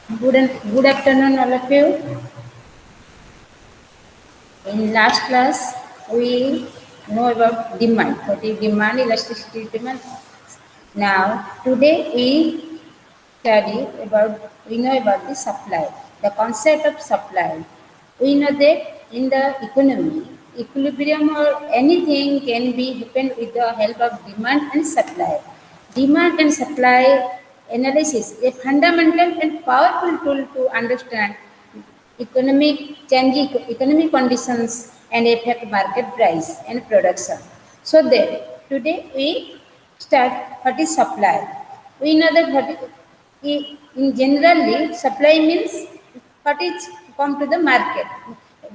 Good afternoon, all of you. In last class, we know about demand. What is demand, elasticity demand. Now, today we know about the supply, the concept of supply. We know that in the economy, equilibrium or anything can be happen with the help of demand and supply. Demand and supply analysis a fundamental and powerful tool to understand economic conditions and affect market price and production. So that today we start what is supply. We know that in generally supply means what is come to the market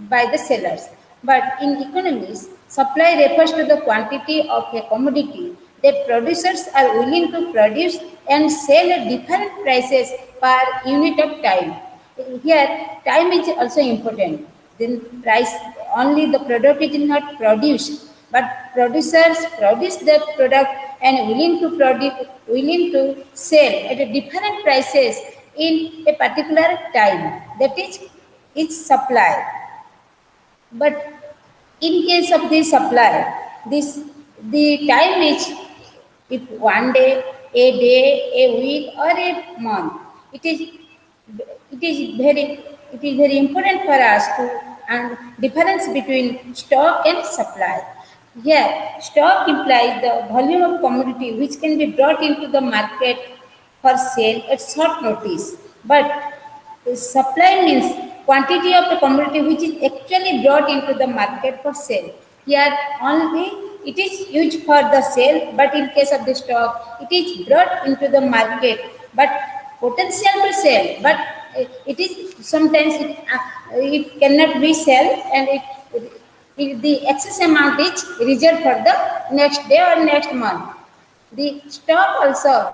by the sellers. But in economies, supply refers to the quantity of a commodity that producers are willing to produce and sell at different prices per unit of time. Here, time is also important. Then price only the product is not produced, but producers produce the product and willing to sell at a different prices in a particular time. That is its supply. But in case of the supply, this the time is if one day, a week, or a month. It is it is very it is very important for us to and difference between stock and supply. Here, stock implies the volume of commodity which can be brought into the market for sale at short notice. But supply means quantity of the commodity which is actually brought into the market for sale. Here only it is used for the sale, but in case of the stock, it is brought into the market, but potential to sell, but it is sometimes it cannot be sell and the excess amount is reserved for the next day or next month. The stock also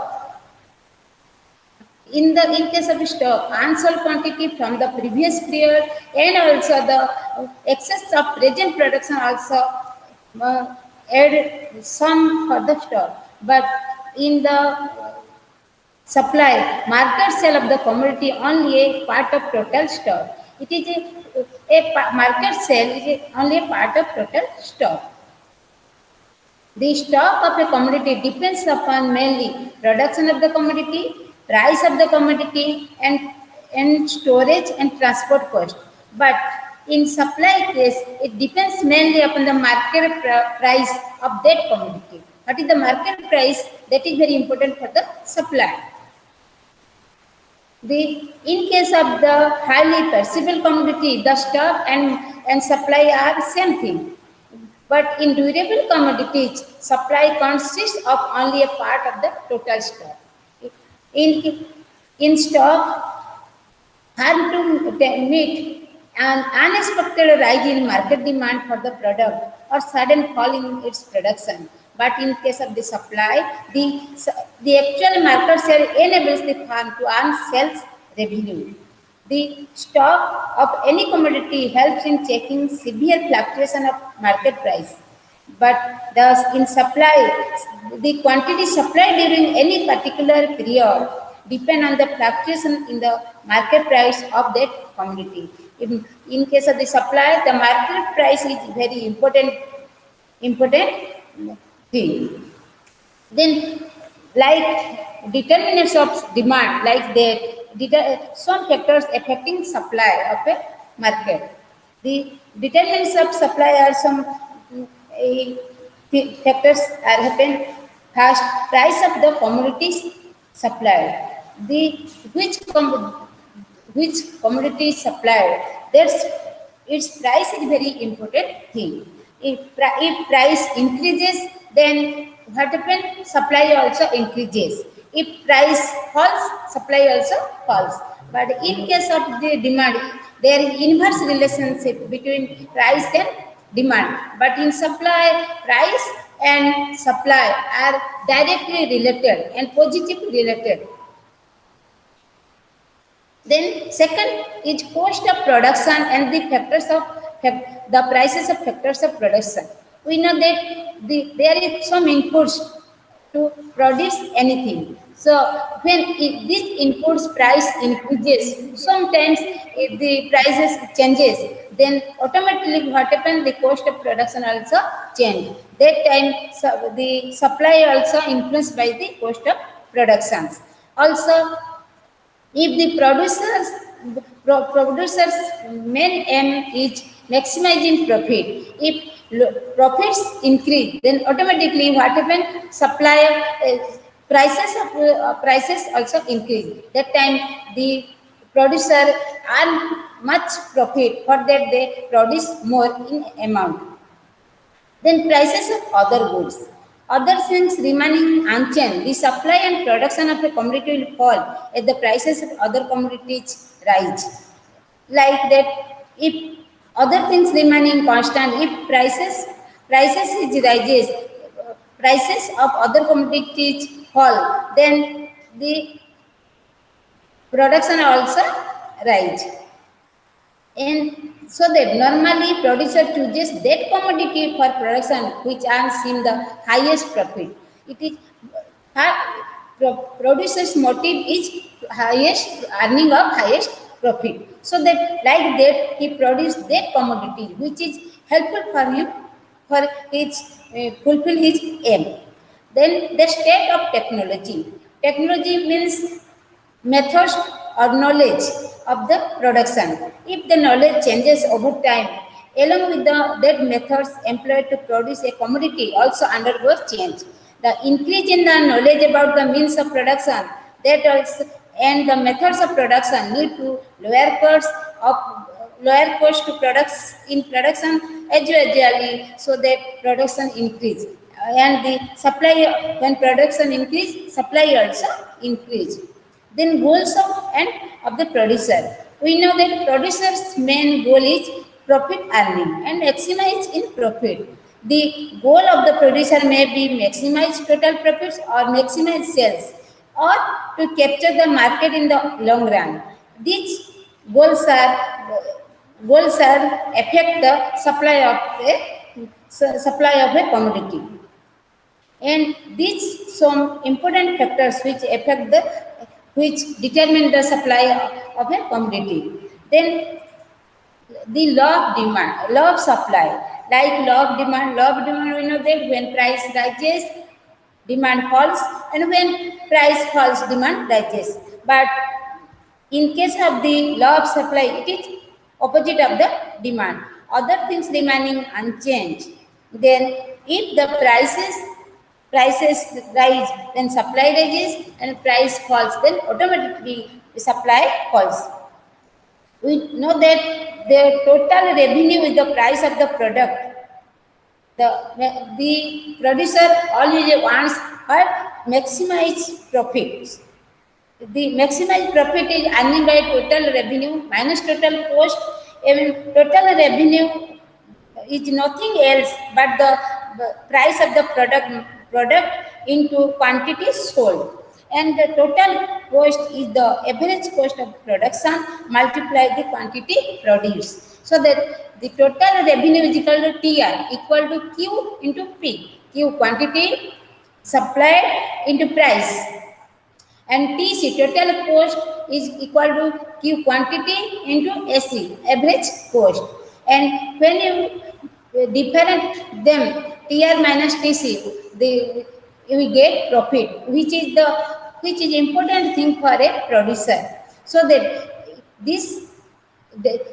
in case of stock, unsold quantity from the previous period and also the excess of present production also add some for the stock. But in the supply, market sale of the commodity only a part of total stock. It is market sale is only a part of total stock. The stock of a commodity depends upon mainly production of the commodity, price of the commodity, and storage and transport cost. But in supply case, it depends mainly upon the market price of that commodity. What is the market price? That is very important for the supply. In case of the highly perishable commodity, the stock and supply are same thing. But in durable commodities, supply consists of only a part of the total stock. In, in stock, hard to meet an unexpected rise in market demand for the product or sudden fall in its production. But in case of the supply, the actual market share enables the firm to earn sales revenue. The stock of any commodity helps in checking severe fluctuation of market price. But thus in supply, the quantity supplied during any particular period depend on the fluctuation in the market price of that commodity. In case of the supply, the market price is very important thing. Then, like determinants of demand, like that, some factors affecting supply of a market. The determinants of supply are some factors are happen. First, price of the commodities supplied. The which commodity is supplied. That's its price is very important thing. If price increases, then what happens? Supply also increases. If price falls, supply also falls. But in case of the demand, there is inverse relationship between price and demand. But in supply, price and supply are directly related and positively related. Then second is cost of production and the the prices of factors of production. We know that there is some inputs to produce anything. So when this inputs price increases, sometimes if the prices changes, then automatically what happens, the cost of production also change. That time the supply also influenced by the cost of productions. Also, if the producers main aim is maximizing profit, if profits increase, then automatically what happen, supply prices also increase. That time the producer earn much profit, for that they produce more in amount. Then prices of other goods. Other things remaining unchanged, the supply and production of a commodity will fall as the prices of other commodities rise. Like that, if other things remaining constant, if prices is rises, prices of other commodities fall, then the production also rise. And so that normally producer chooses that commodity for production which earns him the highest profit. It is producer's motive is highest earning of highest profit. So that like that he produced that commodity which is helpful for him for his fulfill his aim. Then the state of technology. Technology means methods or knowledge of the production. If the knowledge changes over time, along with that methods employed to produce a commodity also undergoes change. The increase in the knowledge about the means of production that also and the methods of production lead to lower cost to products in production as usually, so that production increase and the supply, when production increase, supply also increase. Then goals of the producer. We know that producer's main goal is profit earning and maximize in profit. The goal of the producer may be maximize total profits or maximize sales or to capture the market in the long run. These goals are affect the supply of a commodity. And these some important factors which affect the which determine the supply of a commodity. Then the law of demand, law of supply, like law of demand we know that when price rises, demand falls, and when price falls, demand rises. But in case of the law of supply, it is opposite of the demand. Other things remaining unchanged. Then if the prices rise, then supply rises, and price falls, then automatically the supply falls. We know that the total revenue is the price of the product. The producer always wants but maximize profits. The maximized profit is earning by total revenue minus total cost. And total revenue is nothing else but the price of the product into quantity sold. And the total cost is the average cost of production multiply the quantity produced. So that the total revenue is equal to TR equal to Q into P. Q quantity supplied into price, and TC total cost is equal to Q quantity into AC average cost. And when you different them TR minus TC, we get profit, which is important thing for a producer. So that this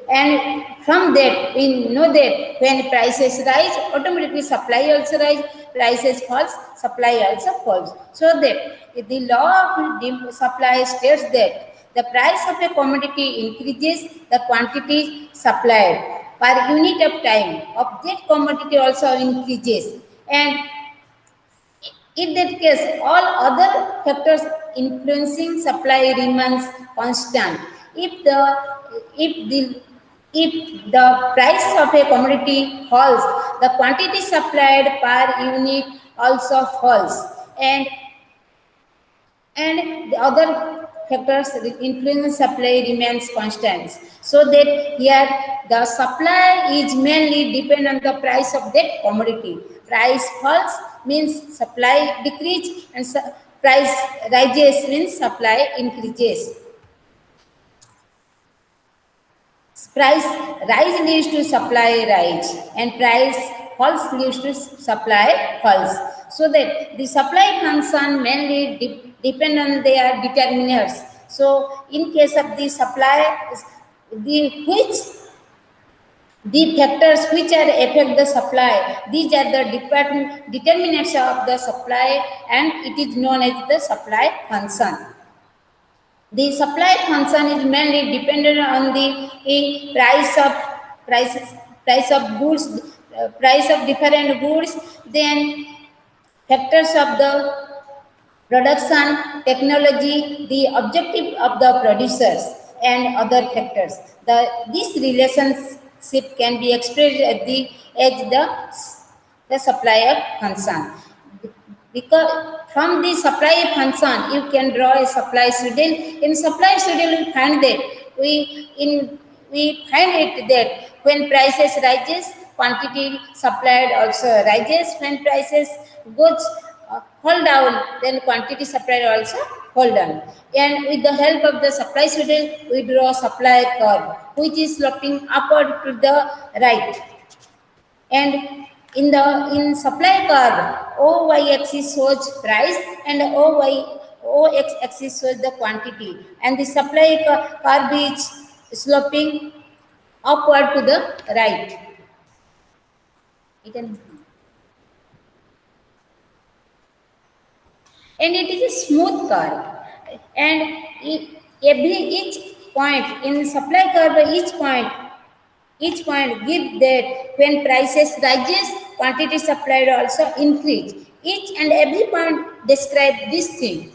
and from that we know that when prices rise, automatically supply also rise, prices falls, supply also falls. So that the law of supply states that the price of a commodity increases the quantity supplied per unit of time of that commodity also increases. And in that case, all other factors influencing supply remains constant. If the if the if the price of a commodity falls, the quantity supplied per unit also falls, and the other factors influence supply remains constant. So that here the supply is mainly depend on the price of that commodity. Price falls, means supply decrease, and price rises means supply increases. Price rise leads to supply rise, and price falls leads to supply falls. So that the supply function mainly depend on their determinants. So in case of the supply, the which the factors which are affect the supply, these are the determinants of the supply, and it is known as the supply function. The supply function is mainly dependent on the price of prices, price of goods, price of different goods, then factors of the production, technology, the objective of the producers, and other factors. This relationship can be expressed at the supply of function. Because from the supply function, you can draw a supply schedule. In supply schedule, we find that we find it that when prices rises, quantity supplied also rises. When prices goes hold down, then quantity supplied also hold down. And with the help of the supply schedule, we draw supply curve, which is sloping upward to the right. And in supply curve, OY axis shows price and OX axis shows the quantity, and the supply curve is sloping upward to the right. You can, and it is a smooth curve, and each point in supply curve, each point give that when prices rises, quantity supplied also increase. Each and every point describe this thing.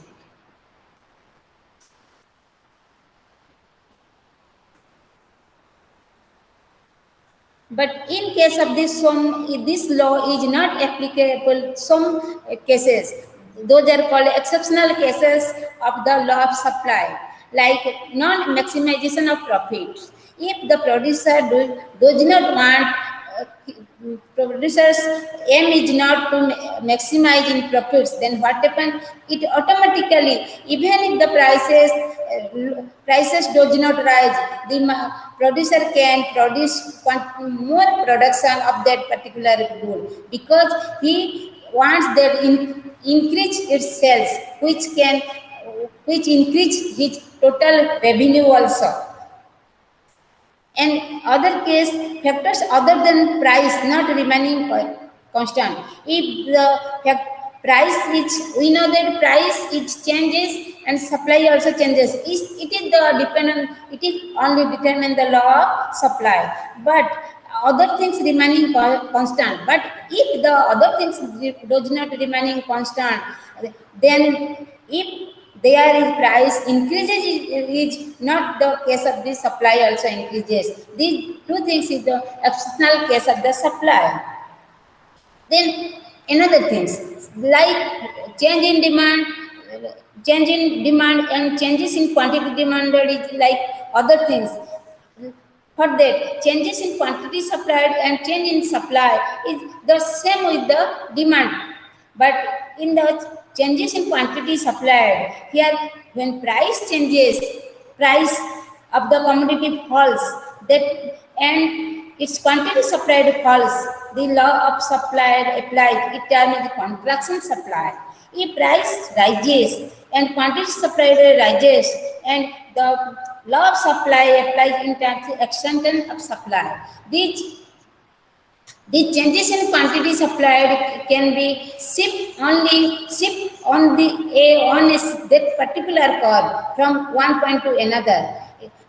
But in case of this law is not applicable some cases. Those are called exceptional cases of the law of supply, like non-maximization of profits. If the producer does not want, producer's aim is not to maximize in profits, then what happens? It automatically, even if the prices does not rise, the producer can produce more production of that particular good, because he wants that increase its sales, which increase his total revenue also. And other case, factors other than price not remaining constant. If the price is, we know that price it changes and supply also changes. It is the dependent, it is only determine the law of supply. But other things remaining constant. But if the other things does not remaining constant, then if there is price increases, is not the case of the supply also increases. These two things is the exceptional case of the supply. Then another things like change in demand and changes in quantity demanded is like other things. For that, changes in quantity supplied and change in supply is the same with the demand. But in the changes in quantity supplied, here when price changes, price of the commodity falls, that and its quantity supplied falls, the law of supply applies. It terms contraction supply. If price rises and quantity supplied rises, and the law of supply applies in terms of extension of supply. The changes in quantity supplied can be shift on that particular curve from one point to another.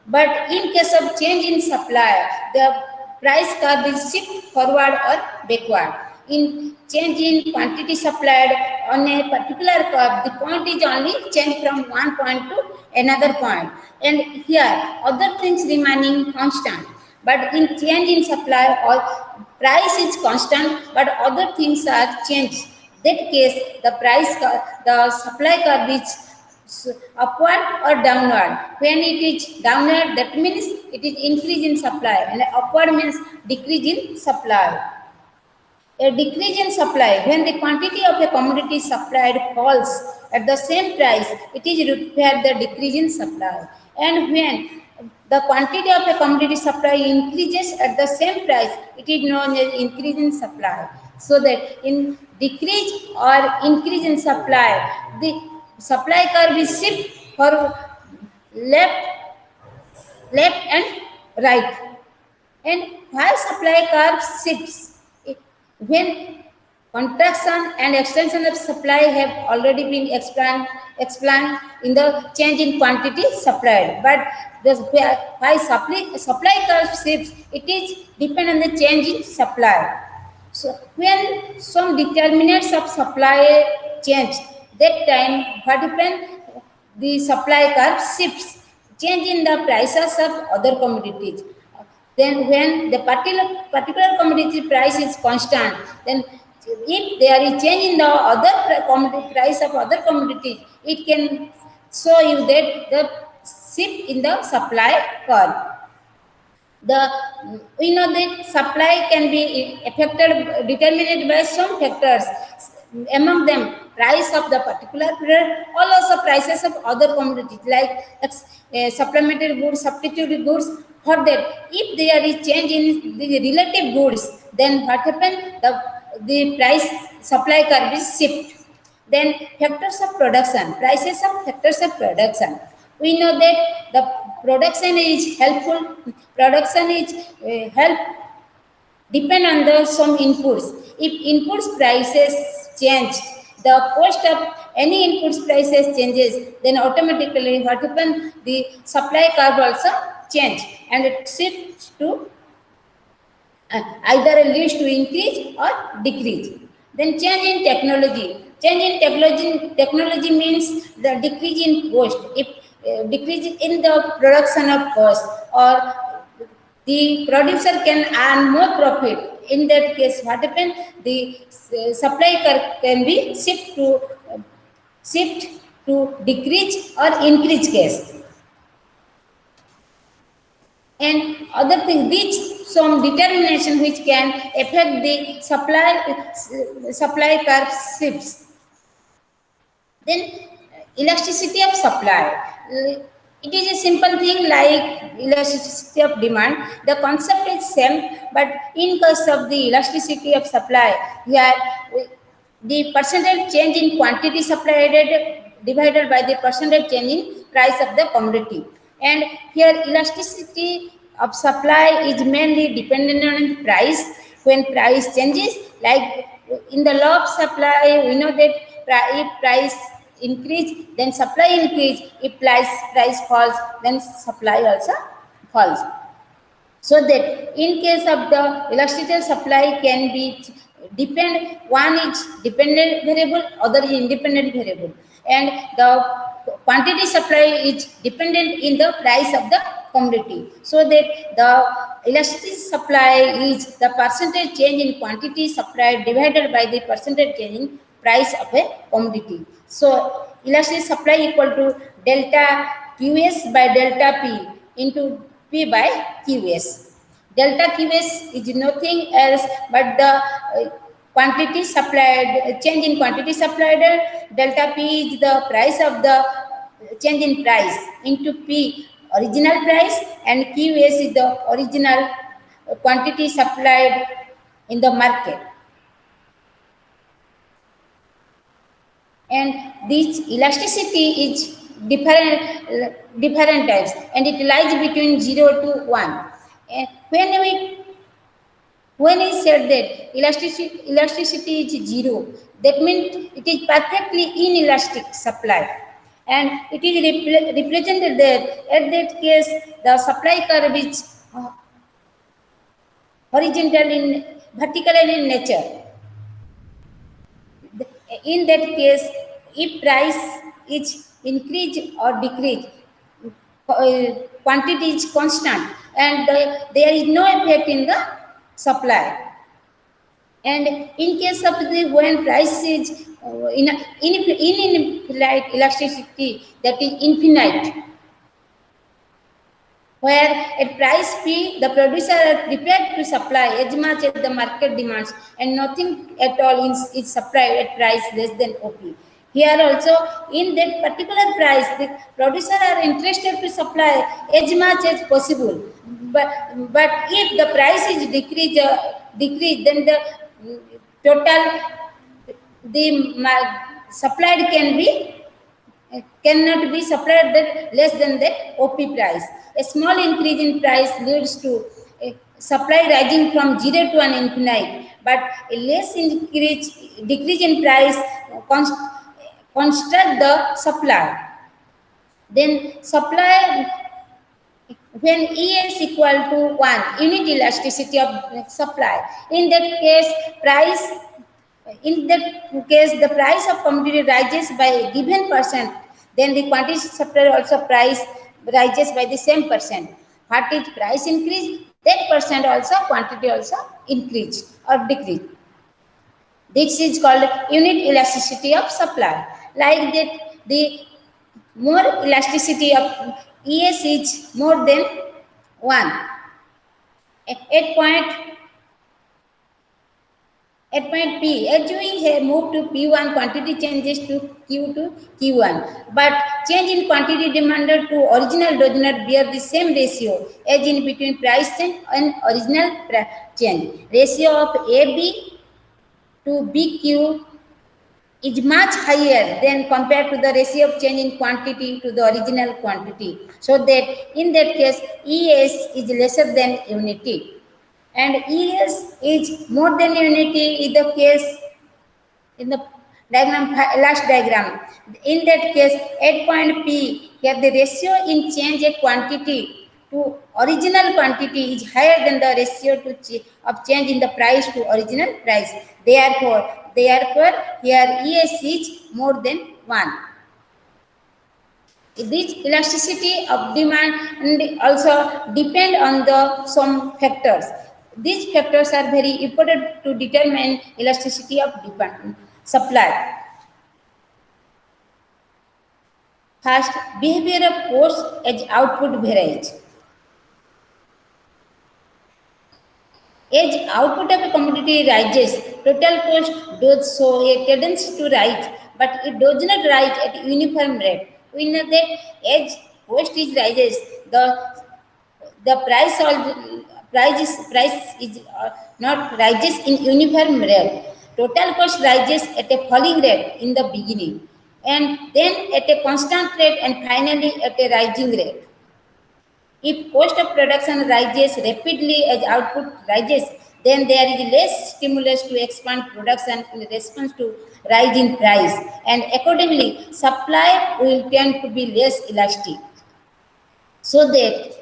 But in case of change in supply, the price curve is shift forward or backward. In change in quantity supplied on a particular curve, the point is only changed from one point to another point. And here, other things remaining constant. But in change in supply, all price is constant, but other things are changed. That case, the supply curve is upward or downward. When it is downward, that means it is increase in supply, and upward means decrease in supply. A decrease in supply. When the quantity of a commodity supplied falls at the same price, it is required the decrease in supply. And when the quantity of a commodity supply increases at the same price, it is known as increase in supply. So that in decrease or increase in supply, the supply curve is shift for left, left and right. And why supply curve shifts? When contraction and extension of supply have already been explained in the change in quantity supplied. But the why supply curve shifts, it is depend on the change in supply. So when some determinants of supply change, that time what happen? The supply curve shifts, change in the prices of other commodities. Then when the particular commodity price is constant, then if there is change in the other commodity price of other commodities, it can show you that the shift in the supply curve. The we know that supply can be affected determined by some factors, among them price of the particular product, also prices of other commodities like supplementary goods, substitute goods. For that, if there is change in the relative goods, then what happen, the price supply curve is shift. Then factors of production, prices of factors of production. We know that the production is helpful, production is help depend on the some inputs. If inputs prices change, the cost of any inputs prices changes, then automatically what happen, the supply curve also change and it shifts to either leads to increase or decrease. Then change in technology. Change in technology means the decrease in cost. If decrease in the production of cost, or the producer can earn more profit, in that case what happen, the supply curve can be shift to decrease or increase case. And other thing, these some determination which can affect the supply curve shifts. Then elasticity of supply. It is a simple thing like elasticity of demand. The concept is same, but in case of the elasticity of supply, here the percentage change in quantity supplied divided by the percentage change in price of the commodity. And here elasticity of supply is mainly dependent on price. When price changes, like in the law of supply, we know that if price increase, then supply increase. If price falls, then supply also falls. So that in case of the elasticity supply can be depend, one is dependent variable, other is independent variable, and the quantity supply is dependent in the price of the commodity. So that the elasticity supply is the percentage change in quantity supplied divided by the percentage change in price of a commodity. So elasticity supply equal to delta QS by delta P into P by QS. Delta QS is nothing else but the quantity supplied, change in quantity supplied. Delta P is the price of the change in price into P original price, and QS is the original quantity supplied in the market. And this elasticity is different types, and it lies between 0 to 1. And when we said that elasticity is 0, that means it is perfectly inelastic supply, and it is represented that at that case the supply curve is horizontal in vertical in nature. In that case, if price is increase or decrease, quantity is constant, and there is no effect in the supply. And in case of the when price is in infinite elasticity, that is infinite, where at price P, the producer are prepared to supply as much as the market demands and nothing at all is supplied at price less than OP. Here also, in that particular price, the producer are interested to supply as much as possible. But if the price is decreased, then the total supplied cannot be supplied that less than the OP price. A small increase in price leads to a supply rising from 0 to an infinite, but a less decrease in price construct the supply. Then supply when E is equal to 1, unit elasticity of supply. In that case, the price of commodity rises by a given percent, then the quantity supplied also price rises by the same percent. What is price increase? That percent also quantity also increase or decrease. This is called unit elasticity of supply. Like that, the more elasticity of ES is more than 1. At point P, as we have moved to P1, quantity changes to Q to Q1. But change in quantity demanded to original does not bear the same ratio as in between price change and original change. Ratio of AB to BQ is much higher than compared to the ratio of change in quantity to the original quantity. So that in that case, ES is lesser than unity. And ES is more than unity in the case in the last diagram. In that case, at point P, here the ratio in change a quantity to original quantity is higher than the ratio of change in the price to original price. Therefore, here ES is more than 1. This elasticity of demand also depend on the some factors. These factors are very important to determine elasticity of demand supply. First, behavior of cost as output varies. As output of a commodity rises, total cost does show a tendency to rise, but it does not rise at a uniform rate. We know that as cost is rises, the price is not rises in uniform rate. Total cost rises at a falling rate in the beginning, and then at a constant rate, and finally at a rising rate. If cost of production rises rapidly as output rises, then there is less stimulus to expand production in response to rise in price, and accordingly, supply will tend to be less elastic. So that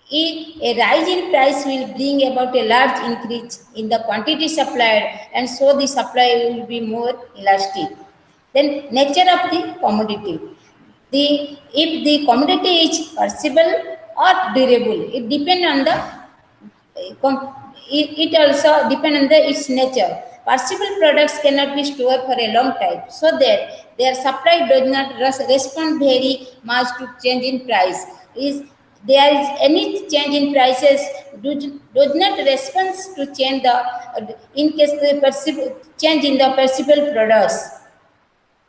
if a rise in price will bring about a large increase in the quantity supplied, and so the supply will be more elastic. Then nature of the commodity. If the commodity is perishable or durable, it depends on the it also depends on its nature. Perishable products cannot be stored for a long time, so that their supply does not respond very much to change in price. Is there is any change in prices does not respond to change the in case the change in the perishable products.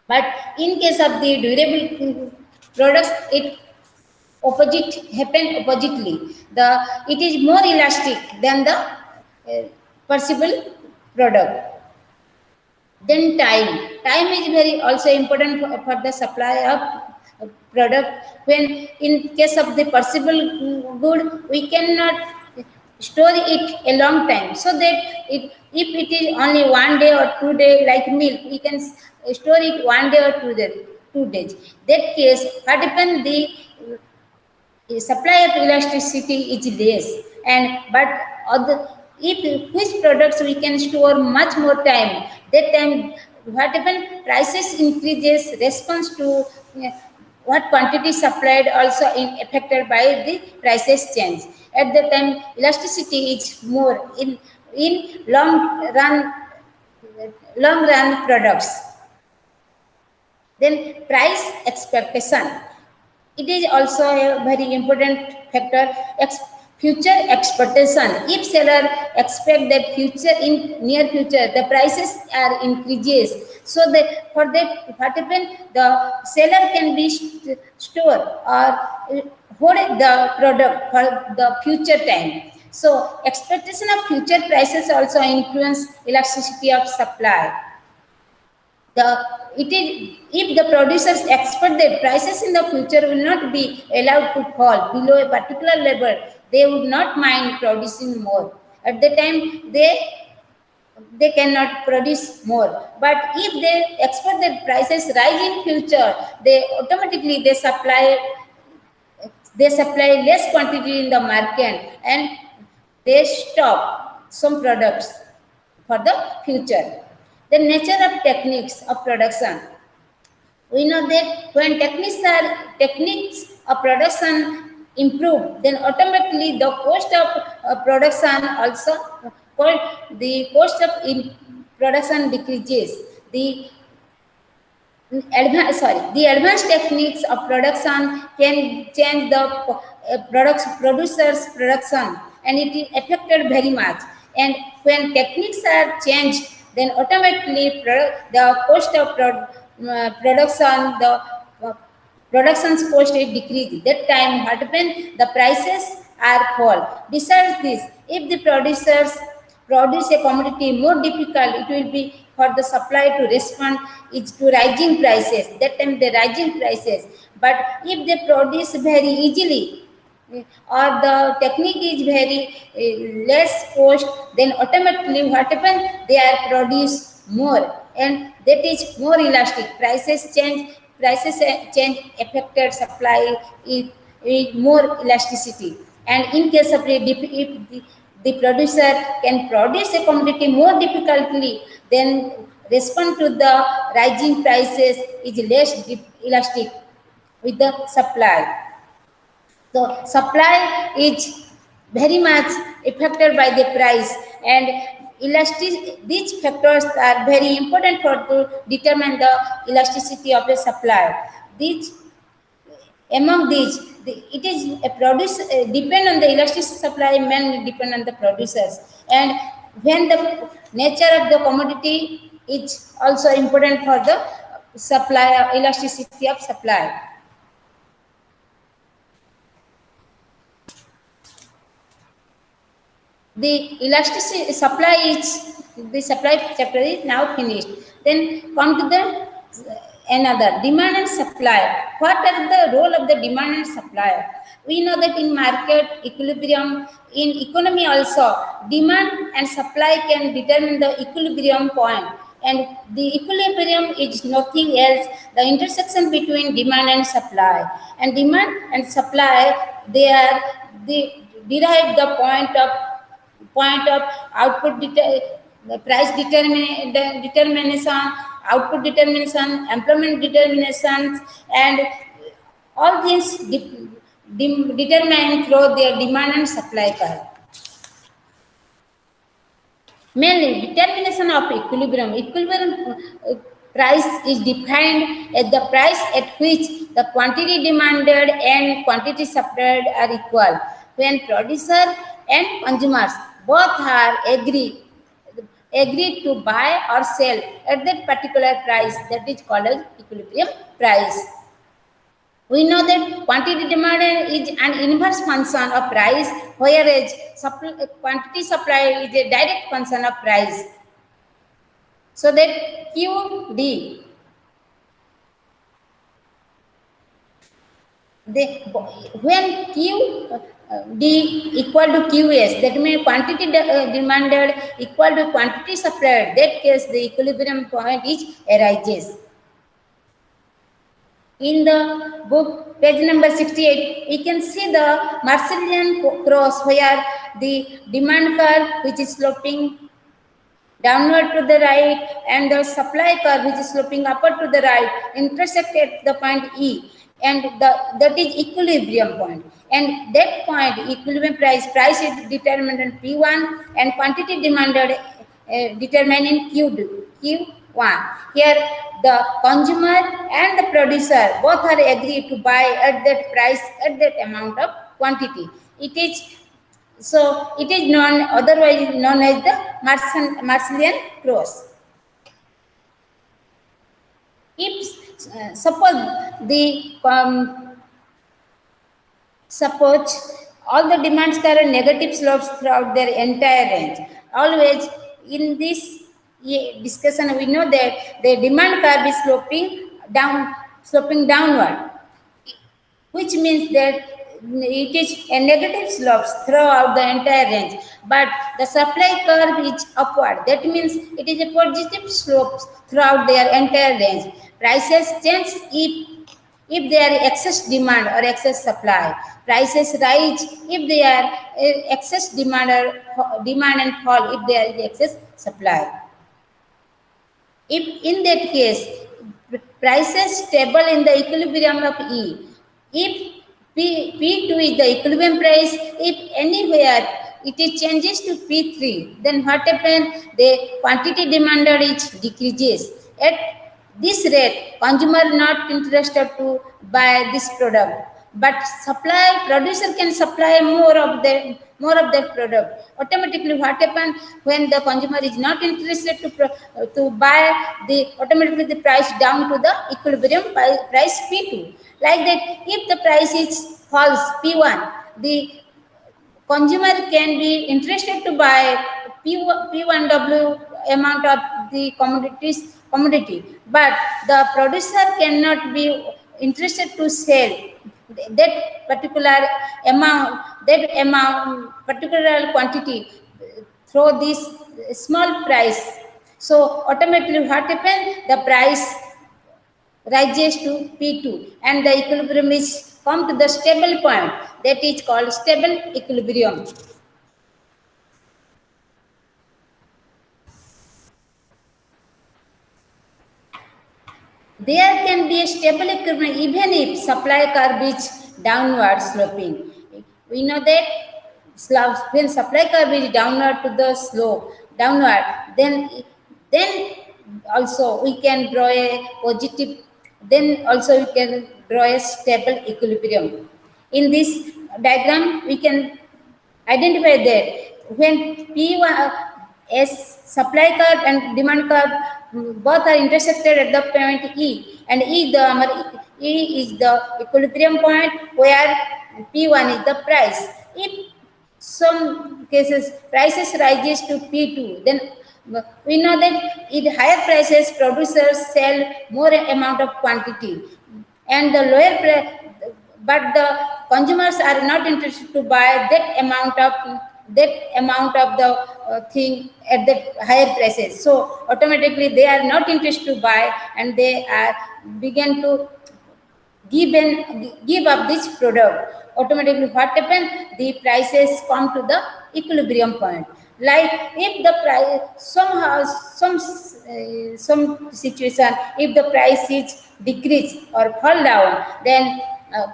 But in case of the durable products, it opposite happen oppositely. It is more elastic than the perishable product. Then time is very also important for the supply of product. When in case of the perishable good, we cannot store it a long time, so that if it is only 1 day or 2 day, like milk, we can store it 1 day or 2 days. That case, what happen, the supply of elasticity is less, and but other, if which products we can store much more time, that time what happen, prices increases response to what quantity supplied, also affected by the prices change. At the time, elasticity is more in run long run products. Then price expectation. It is also a very important factor, future expectation. If seller expect that future in near future the prices are increases, so that for that what happen, the seller can be store or hold the product for the future time. So expectation of future prices also influence elasticity of supply. The it is if the producers expect that prices in the future will not be allowed to fall below a particular level, they would not mind producing more. At the time they cannot produce more. But if they expect that prices rise in future, they automatically they supply less quantity in the market and they stop some products for the future. The nature of techniques of production. We know that when techniques of production improve, then automatically the cost of production also the cost of production decreases. The advanced techniques of production can change the producer's production, and it is affected very much. And when techniques are changed, then automatically the cost of production, the uh, production's cost is decreased. That time what happen, the prices are fall. Besides this, if the producers produce a commodity more difficult, it will be for the supply to respond is to rising prices. That time the rising prices. But if they produce very easily, or the technique is very less cost, then automatically what happen, they are produce more, and that is more elastic. Prices change affected supply is more elasticity. And in case of if the producer can produce a commodity more difficultly, then respond to the rising prices is less elastic with the supply. So supply is very much affected by the price, and these factors are very important for to determine the elasticity of the supply. These among these, it is a produce depend on the elasticity supply mainly depend on the producers. And when the nature of the commodity is also important for the supply elasticity of supply. The elasticity supply is the supply chapter is now finished. Then come to the another demand and supply. What are the role of the demand and supply? We know that in market equilibrium, in economy also, demand and supply can determine the equilibrium point. And the equilibrium is nothing else the intersection between demand and supply. And demand and supply, they are the derive the point of output the price determination, output determination, employment determinations, and all these determined through their demand and supply curve. Mainly, determination of equilibrium. Equilibrium price is defined as the price at which the quantity demanded and quantity supplied are equal. When producer and consumers both are agreed to buy or sell at that particular price, that is called as equilibrium price. We know that quantity demanded is an inverse function of price, whereas quantity supply is a direct function of price. So that QD, when QD equal to QS, that means quantity demanded equal to quantity supplied, that case the equilibrium point is arises. In the book, page number 68, we can see the Marshallian cross where the demand curve, which is sloping downward to the right, and the supply curve, which is sloping upward to the right, intersect at the point E, and that is equilibrium point. And that point, equilibrium price is determined in P1, and quantity demanded determined in Q1. Here, the consumer and the producer both are agreed to buy at that price, at that amount of quantity. It is so it is known otherwise known as the Marshallian cross. If suppose the suppose all the demands carry negative slopes throughout their entire range. Always in this discussion, we know that the demand curve is sloping downward, which means that it is a negative slopes throughout the entire range, but the supply curve is upward. That means it is a positive slopes throughout their entire range. Prices change if there is excess demand or excess supply. Prices rise if there are excess demand or demand and fall if there is excess supply. If in that case, prices stable in the equilibrium of E. If P2 is the equilibrium price, if anywhere it is changes to P3, then what happens? The quantity demanded is decreases. At this rate, consumer not interested to buy this product, but supply producer can supply more of that product. Automatically, what happens when the consumer is not interested to buy, the automatically the price down to the equilibrium price P2. Like that, if the price is false P1, the consumer can be interested to buy P1W amount of the commodity, but the producer cannot be interested to sell that particular particular quantity through this small price. So automatically what happens? The price rises to P2 and the equilibrium is come to the stable point, that is called stable equilibrium. There can be a stable equilibrium even if supply curve is downward sloping. We know that when supply curve is downward to the slope, downward, then also we can draw a positive, then also we can draw a stable equilibrium. In this diagram, we can identify that when P1 as supply curve and demand curve both are intersected at the point E, and E is the equilibrium point where P1 is the price. If some cases prices rises to P2, then we know that in higher prices producers sell more amount of quantity, and the but the consumers are not interested to buy that amount of the thing at the higher prices. So automatically they are not interested to buy, and they are begin to give up this product. Automatically what happens? The prices come to the equilibrium point. Like if the price somehow some situation, if the price is decrease or fall down, then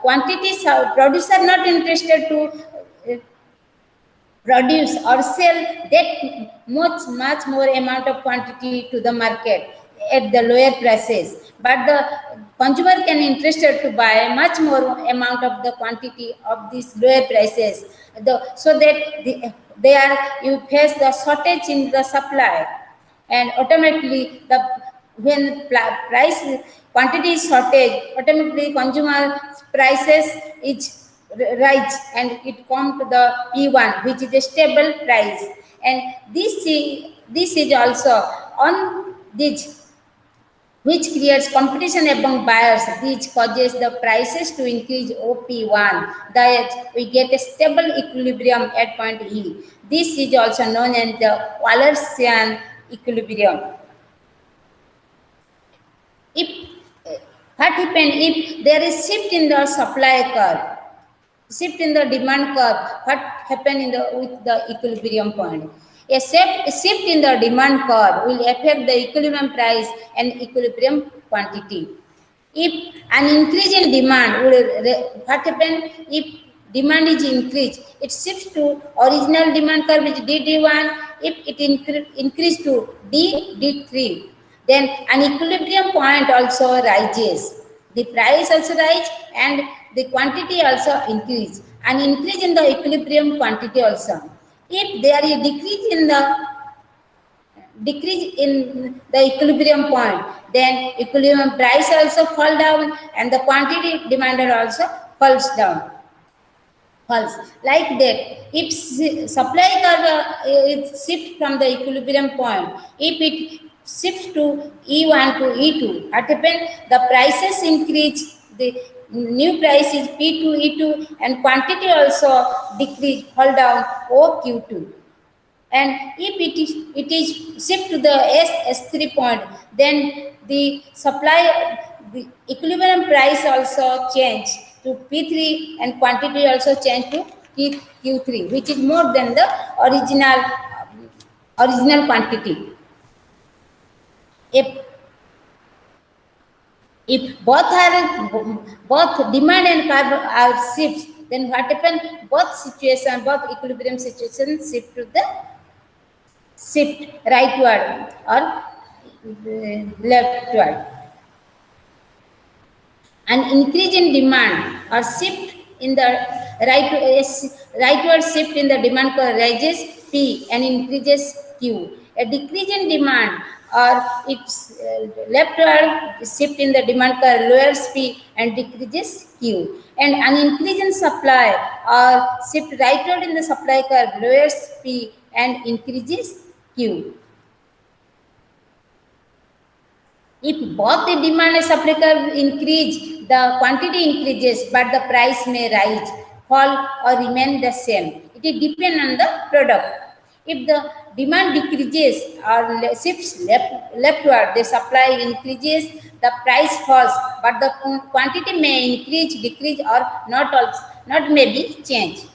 quantities producer not interested to produce or sell that much more amount of quantity to the market at the lower prices, but the consumer can interested to buy much more amount of the quantity of these lower prices, so that you face the shortage in the supply, and automatically when price quantity is shortage, automatically consumer prices is rise and it come to the P1, which is a stable price. And this is also on this, which creates competition among buyers. This causes the prices to increase OP1, that we get a stable equilibrium at point E. This is also known as the Wallersian equilibrium. If what happens if there is shift in the supply curve, shift in the demand curve, what happens with the equilibrium point? A shift in the demand curve will affect the equilibrium price and equilibrium quantity. If an increase in demand what happens? If demand is increased, it shifts to original demand curve which is DD1. If it increase to DD3, then an equilibrium point also rises. The price also rise and the quantity also increase. and increase in the equilibrium quantity also. If there is decrease in the equilibrium point, then equilibrium price also fall down and the quantity demanded also falls down. Falls like that. If supply curve is shift from the equilibrium point, if it shifts to E1 to E2, what happen? The prices increase. The new price is P2 E2 and quantity also decrease, fall down OQ2. And if it is shift to the S3 point, then the supply, the equilibrium price also change to P3 and quantity also change to Q3, which is more than the original quantity. If both demand and carb are shifts, then what happen? Both equilibrium situations shift to the shift rightward or leftward. An increase in demand or shift in the rightward shift in the demand curve raises P and increases Q. A decrease in demand or its leftward shift in the demand curve lowers P and decreases Q. And an increase in supply or shift rightward in the supply curve lowers P and increases Q. If both the demand and supply curve increase, the quantity increases, but the price may rise, fall, or remain the same. It depends on the product. If the demand decreases or shifts leftward, the supply increases, the price falls, but the quantity may increase, decrease, or not maybe change.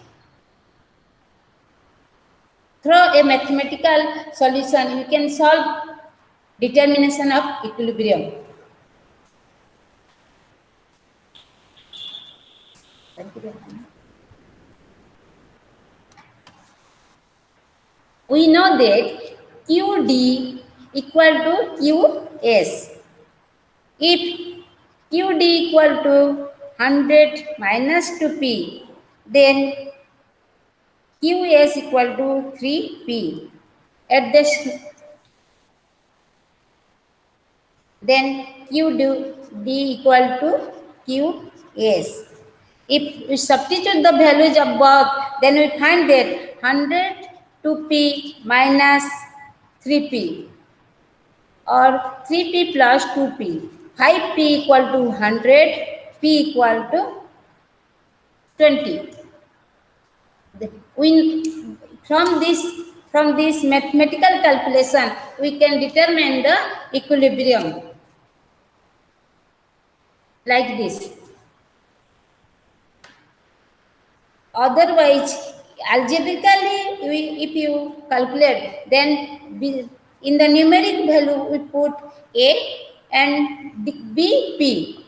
Through a mathematical solution, you can solve determination of equilibrium. We know that QD equal to QS. If QD equal to 100 minus 2P, then QS equal to 3P. At this, then QD equal to QS. If we substitute the values of both, then we find that 100 2P minus 3P or 3P plus 2P. 5P equal to 100, P equal to 20. From this mathematical calculation, we can determine the equilibrium like this. Otherwise, algebraically, if you calculate, then in the numeric value we put A and BP.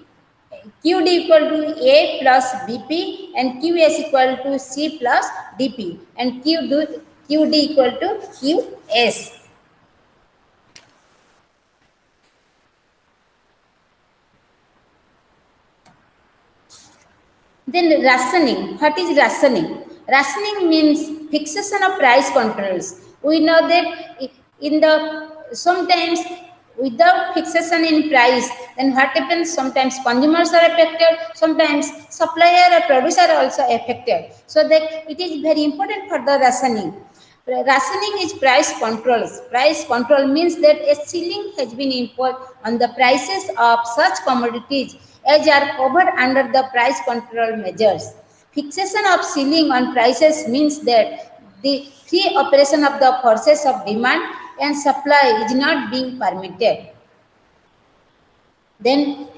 QD equal to A plus BP and QS equal to C plus DP and QD equal to QS. Then rationing. What is rationing? Rationing means fixation of price controls. We know that sometimes without fixation in price, then what happens? Sometimes consumers are affected, sometimes supplier or producer are also affected. So that it is very important for the rationing. Rationing is price controls. Price control means that a ceiling has been imposed on the prices of such commodities as are covered under the price control measures. Fixation of ceiling on prices means that the free operation of the forces of demand and supply is not being permitted. Then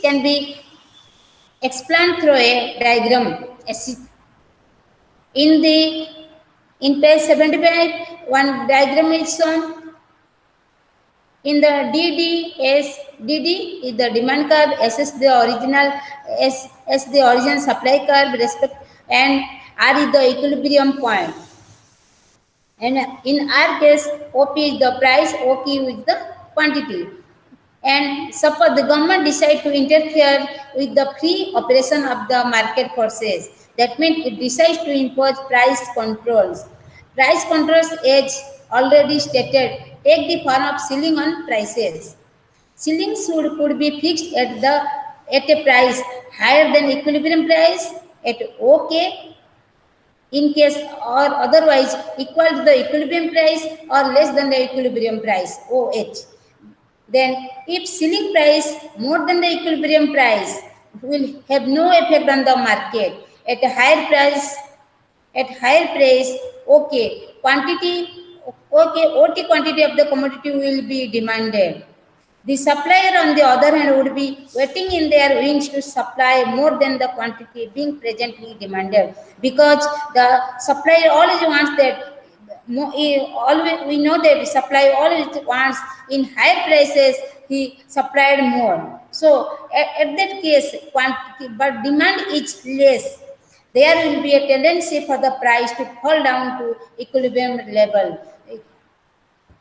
can be explained through a diagram. In page 75, one diagram is shown. In the DD is the demand curve, S is the original supply curve, and R is the equilibrium point. And in our case, OP is the price, OQ is the quantity. And suppose the government decide to interfere with the free operation of the market forces, That means it decides to impose price controls. Price controls, as already stated, take the form of ceiling on prices. Ceiling could be fixed at a price higher than equilibrium price at OK in case or otherwise equal to the equilibrium price or less than the equilibrium price OH. Then if ceiling price more than the equilibrium price will have no effect on the market at a higher price okay, OT quantity of the commodity will be demanded. The supplier, on the other hand, would be waiting in their wings to supply more than the quantity being presently demanded, because the supplier always wants that. Always, we know that the supplier always wants in higher prices he supplied more. So at that case, quantity but demand is less, there will be a tendency for the price to fall down to equilibrium level.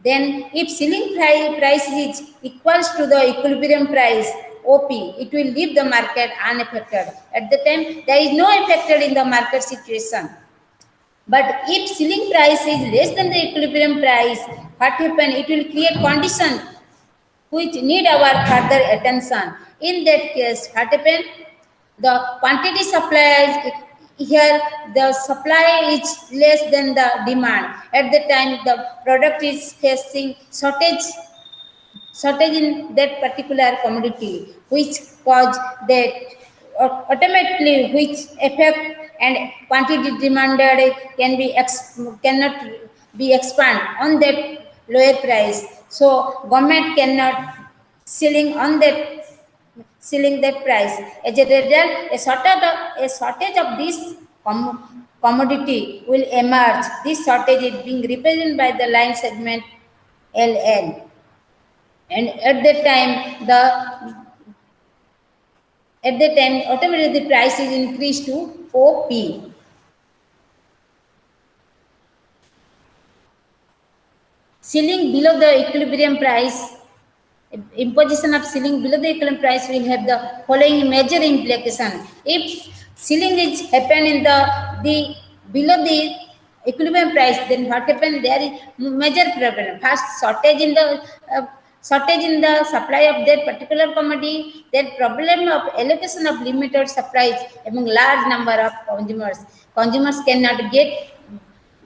Then, if ceiling price is equals to the equilibrium price (OP), it will leave the market unaffected. At the time, there is no affected in the market situation. But if ceiling price is less than the equilibrium price, what happen? It will create condition which need our further attention. In that case, what happen? The quantity supply here, the supply is less than the demand. At the time, the product is facing shortage in that particular commodity, which cause that automatically which effect and quantity demanded cannot be expand on that lower price. So government cannot ceiling on that ceiling that price. As a result, a shortage of this commodity will emerge. This shortage is being represented by the line segment LL. And at that time automatically the price is increased to OP. Ceiling below the equilibrium price, imposition of ceiling below the equilibrium price will have the following major implication. If ceiling is happen in the below the equilibrium price, then what happen? There is major problem. First, shortage in the supply of that particular commodity, then problem of allocation of limited supplies among large number of consumers. Consumers cannot get,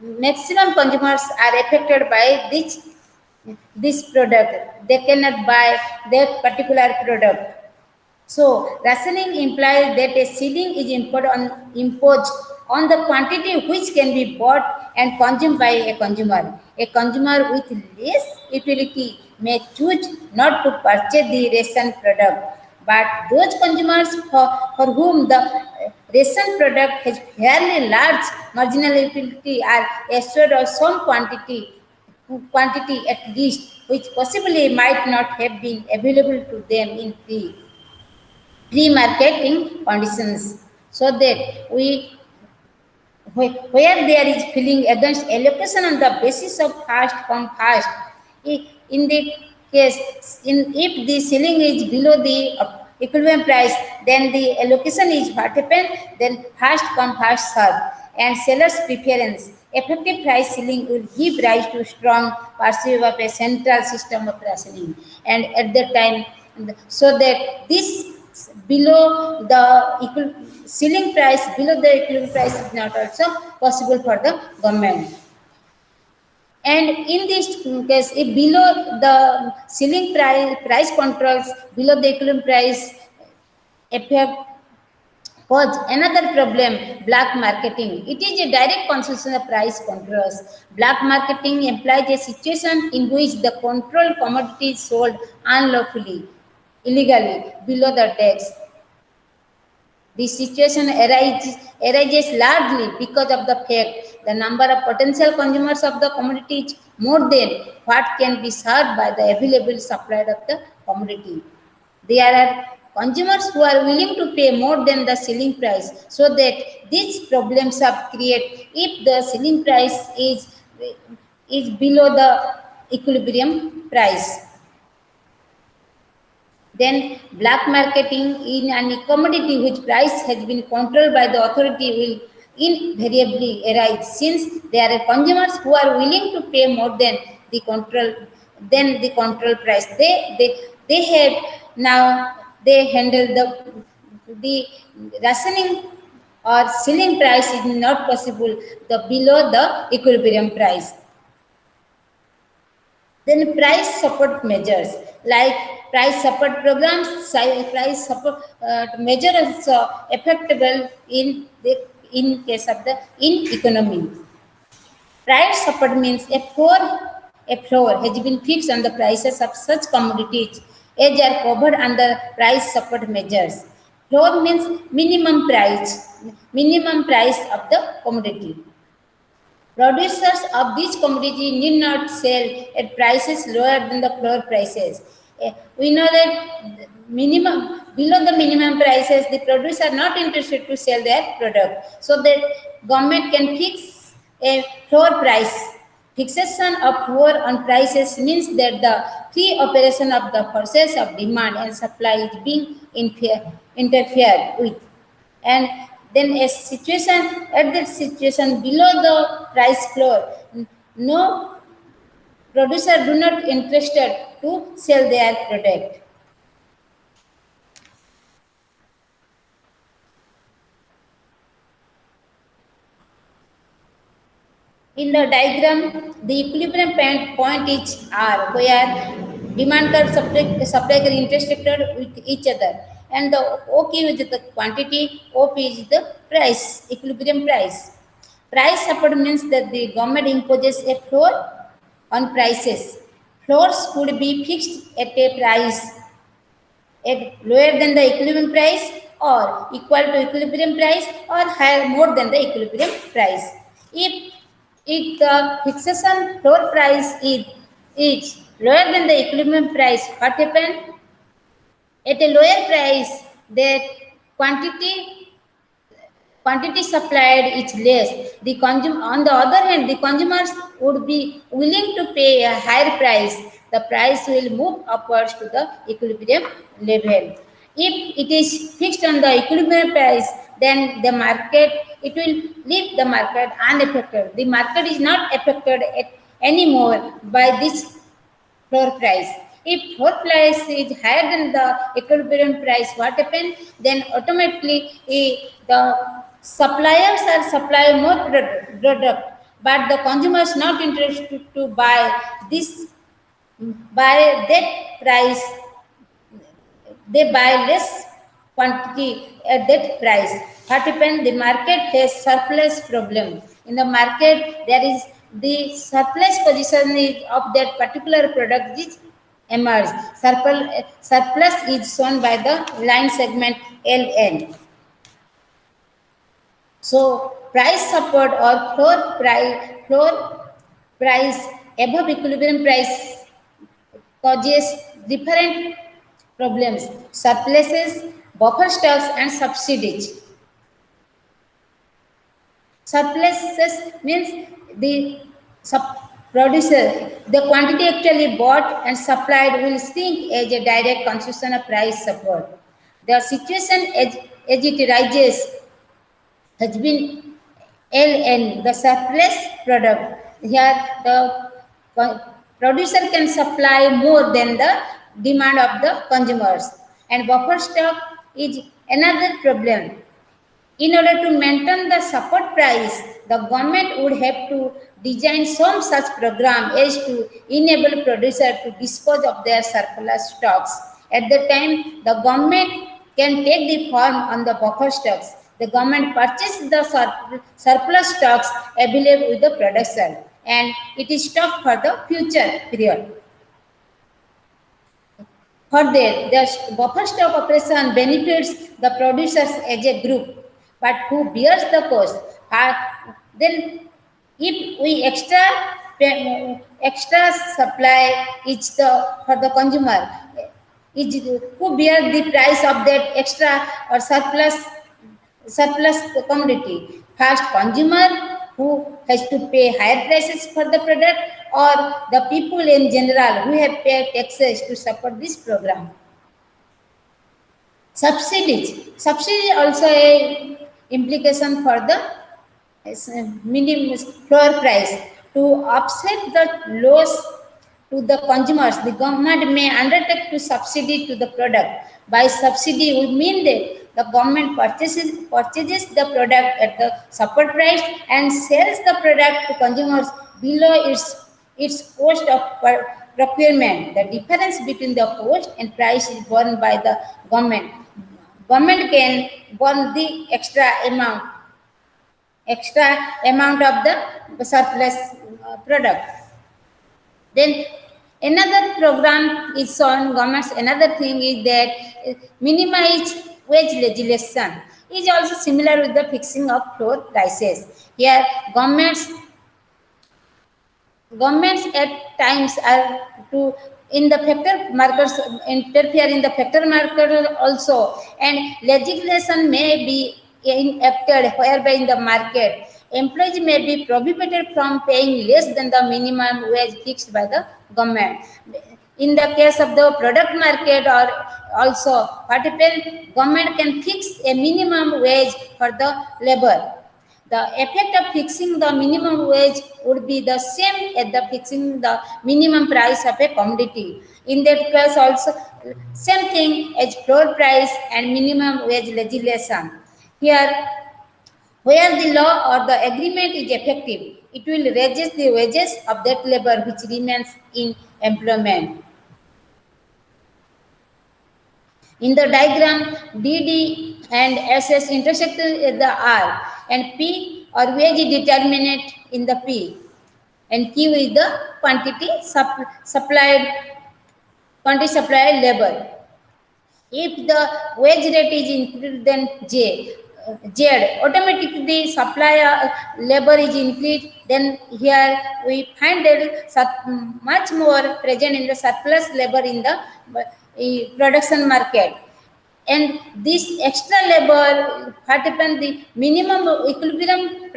maximum consumers are affected by this product. They cannot buy that particular product. So rationing implies that a ceiling is imposed on the quantity which can be bought and consumed by a consumer. A consumer with less utility may choose not to purchase the ration product, but those consumers for whom the ration product has fairly large marginal utility are assured of some quantity at least, which possibly might not have been available to them in pre-marketing conditions. So that where there is feeling against allocation on the basis of fast come fast, in the case if the ceiling is below the equivalent price, then the allocation is what happen, then fast come fast serve, and sellers preference effective price ceiling will give rise to strong pursuit of a central system of rationing. And at that time, so that this below the equal ceiling price, below the equivalent price is not also possible for the government. And in this case, if below the ceiling price controls below the equivalent price affect cause another problem, black marketing. It is a direct consequence of price controls. Black marketing implies a situation in which the controlled commodity is sold unlawfully, illegally, below the tax. This situation arises largely because of the fact the number of potential consumers of the commodity is more than what can be served by the available supply of the commodity. There are consumers who are willing to pay more than the selling price, so that these problems are created if the selling price is below the equilibrium price. Then black marketing in any commodity whose price has been controlled by the authority will invariably arise since there are consumers who are willing to pay more than the control price. They have now they handle the rationing or selling price is not possible the below the equilibrium price. Then price support measures like price support programs, price support measures applicable in case of the in economy. Price support means a floor has been fixed on the prices of such commodities as are covered under price support measures. Floor means minimum price of the commodity. Producers of this commodity need not sell at prices lower than the floor prices. We know that below the minimum prices, the producers are not interested to sell their product. So that government can fix a floor price. Fixation of floor on prices means that the free operation of the process of demand and supply is being interfered with. And then a situation at that situation below the price floor, no producer do not interested to sell their product. In the diagram, the equilibrium point is R, where demand curve supply are intersected with each other, and the OQ is the quantity, OP is the price, equilibrium price. Price support means that the government imposes a floor on prices. Floors could be fixed at a price at lower than the equilibrium price or equal to equilibrium price or higher more than the equilibrium price. If the fixation floor price is lower than the equilibrium price, what happen? At a lower price, that quantity quantity supplied is less. On the other hand, the consumers would be willing to pay a higher price. The price will move upwards to the equilibrium level. If it is fixed on the equilibrium price, then it will leave the market unaffected. The market is not affected anymore by this floor price. If floor price is higher than the equilibrium price, what happens? Then automatically the suppliers are supplying more product, but the consumers not interested to this buy that price. They buy less quantity at that price. What happens? The market has surplus problem. In the market, there is the surplus position of that particular product is emerge. Surplus is shown by the line segment LN. So price support or floor price above equilibrium price causes different problems: surpluses, buffer stocks, and subsidies. Surpluses means the producer, the quantity actually bought and supplied will sink as a direct consequence of price support. The situation as it rises has been LN, the surplus product. Here, the producer can supply more than the demand of the consumers. And buffer stock is another problem. In order to maintain the support price, the government would have to design some such program as to enable producers to dispose of their surplus stocks. At the time, the government can take the form on the buffer stocks. The government purchases the surplus stocks available with the production, and it is stocked for the future period. Further, the buffer stock operation benefits the producers as a group, but who bears the cost? Then, if we extra supply is for the consumer, who bear the price of that extra or surplus commodity? First, consumer who has to pay higher prices for the product, or the people in general who have paid taxes to support this program. Subsidy also a implication for the minimum floor price to offset the loss to the consumers. The government may undertake to subsidy to the product. By subsidy, we mean that the government purchases the product at the support price and sells the product to consumers below its cost of procurement. The difference between the cost and price is borne by the government. Government can burn the extra amount of the surplus product. Then another program is on government's another thing is that minimize wage legislation is also similar with the fixing of floor prices. Here governments at times are to in the factor markets interfere in the factor market also, and legislation may be enacted whereby in the market employees may be prohibited from paying less than the minimum wage fixed by the government. In the case of the product market or also particular government can fix a minimum wage for the labor. The effect of fixing the minimum wage would be the same as the fixing the minimum price of a commodity. In that case also same thing as floor price and minimum wage legislation. Here, where the law or the agreement is effective, it will raise the wages of that labor which remains in employment. In the diagram, DD and SS intersect the R, and P or wage is determined in the P, and Q is the supplied labor. If the wage rate is increased, then Z automatically supply labor is increased. Then here we find that much more present in the surplus labor in the production market, and this extra labor what happen the minimum equilibrium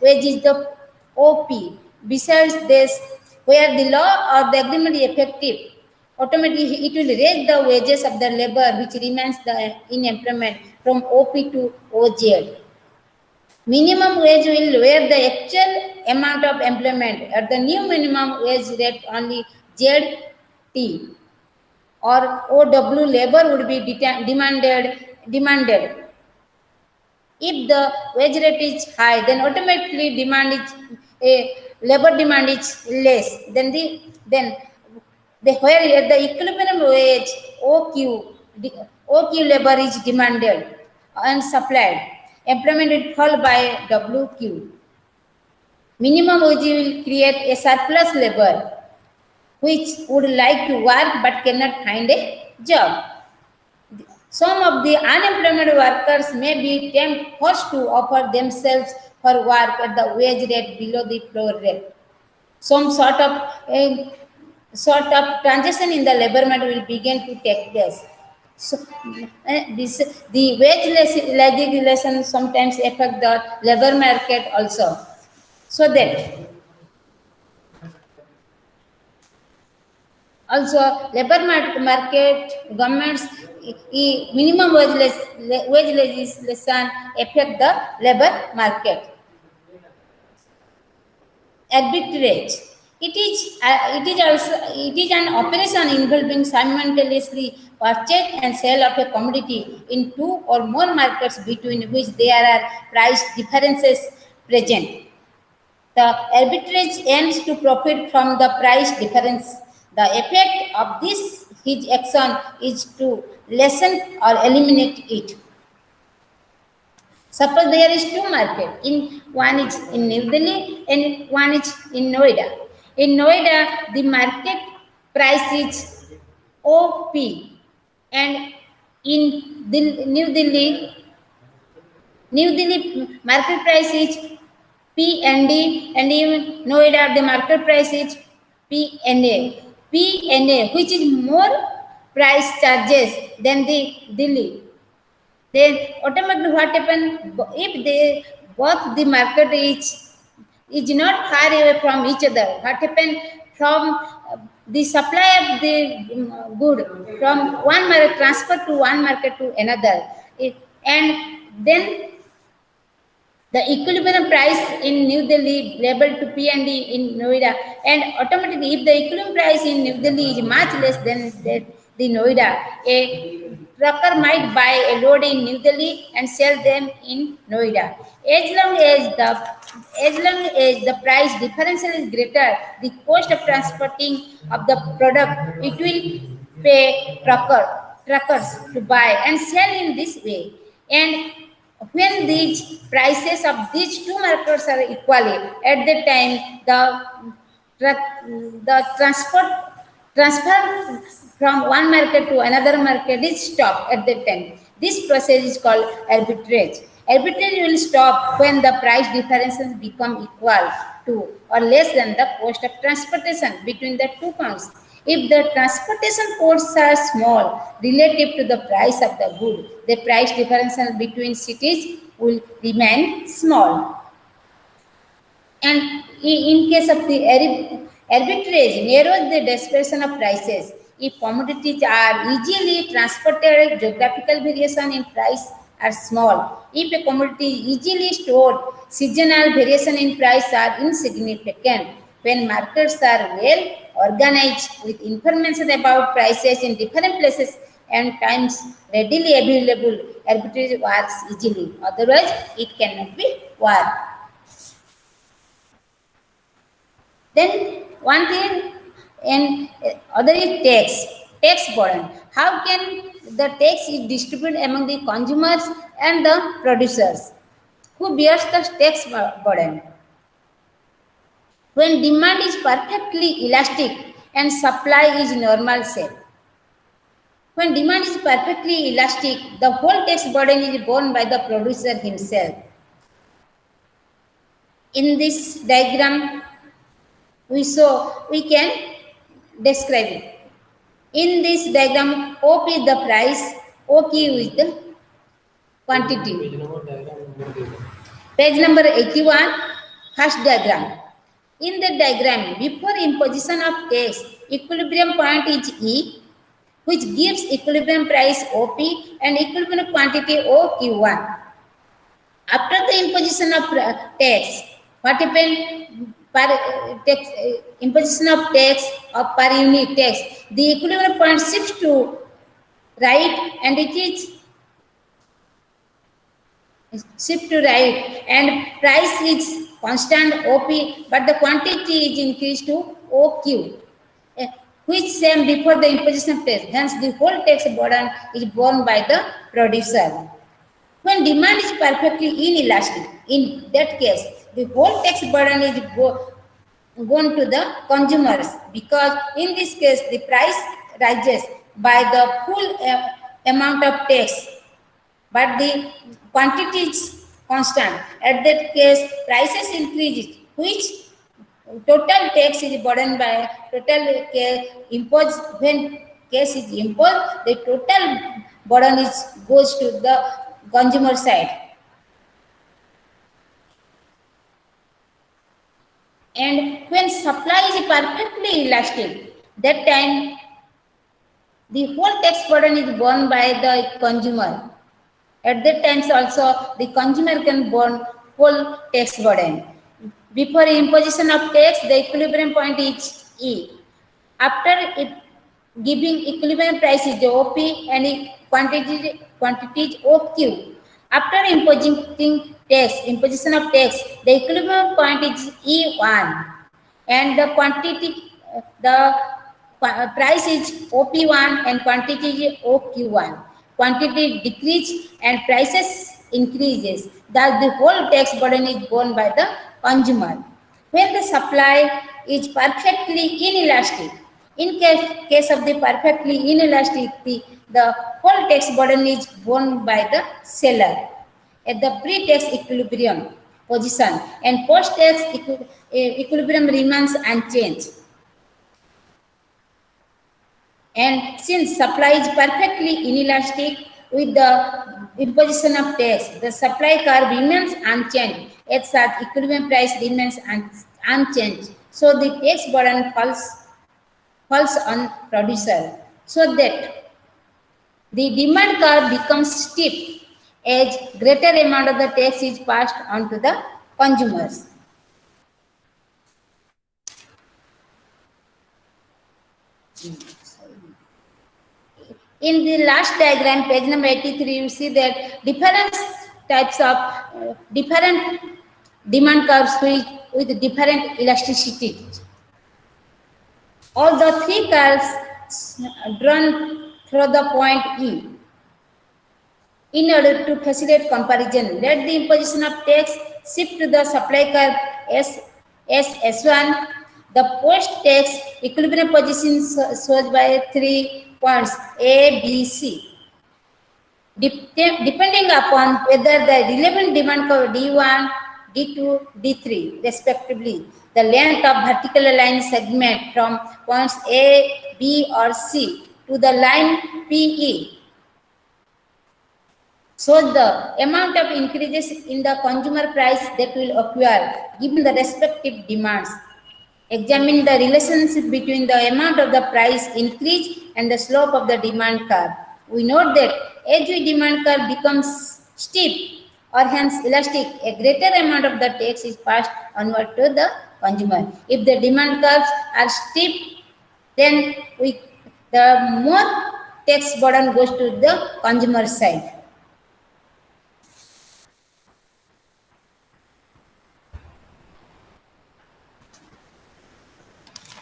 wage is the OP. Besides this, where the law or the agreement is effective, automatically it will raise the wages of the labor which remains in employment from OP to OZ. Minimum wage will lower the actual amount of employment at the new minimum wage rate only ZT or OW labor would be demanded. If the wage rate is high, then automatically labor demand is less. Then where the equilibrium wage OQ labor is demanded and supplied, employment will fall by WQ. Minimum wage will create a surplus labor which would like to work but cannot find a job. Some of the unemployed workers may be forced to offer themselves for work at the wage rate below the floor rate. Some sort of transition in the labor market will begin to take place. So, the wage legislation sometimes affect the labor market also. So that also labor market governments minimum wage legislation affect the labor market. Arbitrage. It is an operation involving simultaneously purchase and sale of a commodity in two or more markets between which there are price differences present. The arbitrage aims to profit from the price difference. The effect of his action is to lessen or eliminate it. Suppose there is two markets. One is in New Delhi and one is in Noida. In Noida, the market price is OP, and in New Delhi market price is PND, and in Noida the market price is PNA. PNA, which is more price charges than the Delhi. Then automatically what happen if both the market is not far away from each other? What happen from the supply of the good from one market transfer to one market to another. And then the equilibrium price in New Delhi labeled to P&D in Noida, and automatically if the equilibrium price in New Delhi is much less than the Noida, a trucker might buy a load in New Delhi and sell them in Noida. As long as the price differential is greater, the cost of transporting of the product, it will pay truckers to buy and sell in this way. And when these prices of these two markets are equally, at the time the transfer from one market to another market is stopped at that time. This process is called arbitrage. Arbitrage will stop when the price differences become equal to or less than the cost of transportation between the two points. If the transportation costs are small relative to the price of the good, the price differential between cities will remain small. And in case of the arbitrage, narrows the dispersion of prices. If commodities are easily transported, geographical variation in price are small. If a commodity is easily stored, seasonal variation in price are insignificant. When markets are well organized with information about prices in different places and times readily available, arbitrage works easily. Otherwise, it cannot be worked. Then one thing and other is tax burden. How can the tax is distributed among the consumers and the producers? Who bears the tax burden? When demand is perfectly elastic and supply is normal shape. When demand is perfectly elastic, the whole tax burden is borne by the producer himself. In this diagram, we can describe it. In this diagram, OP is the price, OQ is the quantity. Page number 81, first diagram. In the diagram, before imposition of tax, equilibrium point is E, which gives equilibrium price OP and equilibrium quantity OQ1. After the imposition of tax, what happened? Imposition of tax or per unit tax, the equilibrium point shifts to right, and it is shift to right, and price is constant OP, but the quantity is increased to OQ, which same before the imposition of tax. Hence, the whole tax burden is borne by the producer. When demand is perfectly inelastic, in that case, the whole tax burden is gone to the consumers, because in this case, the price rises by the full amount of tax, but the quantity is constant. At that case, prices increase, which total tax is burdened by total imposed. When case is imposed, the total burden is goes to the consumer side. And when supply is perfectly elastic, that time the whole tax burden is borne by the consumer. At that times also the consumer can borne whole tax burden. Before imposition of tax, the equilibrium point is E. After giving equilibrium price is OP and quantity is OQ. After imposition of tax, the equilibrium point is E1, and the quantity, the price is OP1 and quantity is OQ1. Quantity decrease and prices increases. Thus, the whole tax burden is borne by the consumer. When the supply is perfectly inelastic, in case of the perfectly inelastic, the whole tax burden is borne by the seller at the pre-tax equilibrium position, and post-tax equilibrium remains unchanged. And since supply is perfectly inelastic with the imposition of tax, the supply curve remains unchanged. As such, equilibrium price remains unchanged. So the tax burden falls falls on producer, so that the demand curve becomes steep as greater amount of the tax is passed on to the consumers. In the last diagram, page number 83, you see that different types of different demand curves with different elasticity. All the three curves drawn through the point E. In order to facilitate comparison, let the imposition of tax shift to the supply curve S1. The post-tax equilibrium position shows by 3 points A, B, C. Depending upon whether the relevant demand curve D1, D2, D3 respectively, the length of vertical line segment from points A, B or C to the line PE. So the amount of increases in the consumer price that will occur given the respective demands. Examine the relationship between the amount of the price increase and the slope of the demand curve. We note that as the demand curve becomes steep or hence elastic, a greater amount of the tax is passed onward to the consumer. If the demand curves are steep, then the more tax burden goes to the consumer side.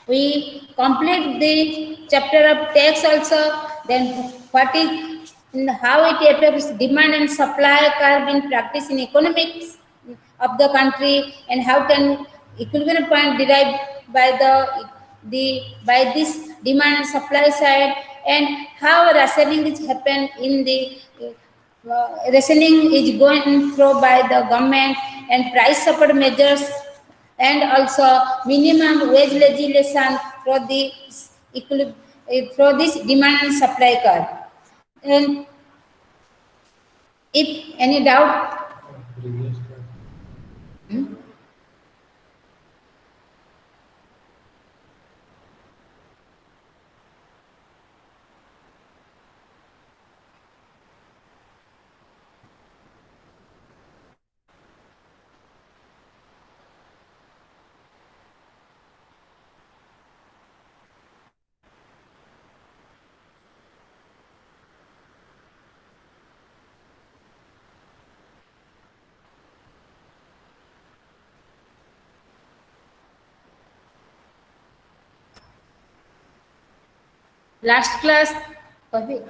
We complete the chapter of tax also. Then what is how it affects demand and supply curve in practice in economics of the country, and how can equilibrium point derived by the by this demand and supply side, and how rationing is happen in the rationing is going through by the government, and price support measures, and also minimum wage legislation for the through this demand and supply curve. And if any doubt, last class देखिए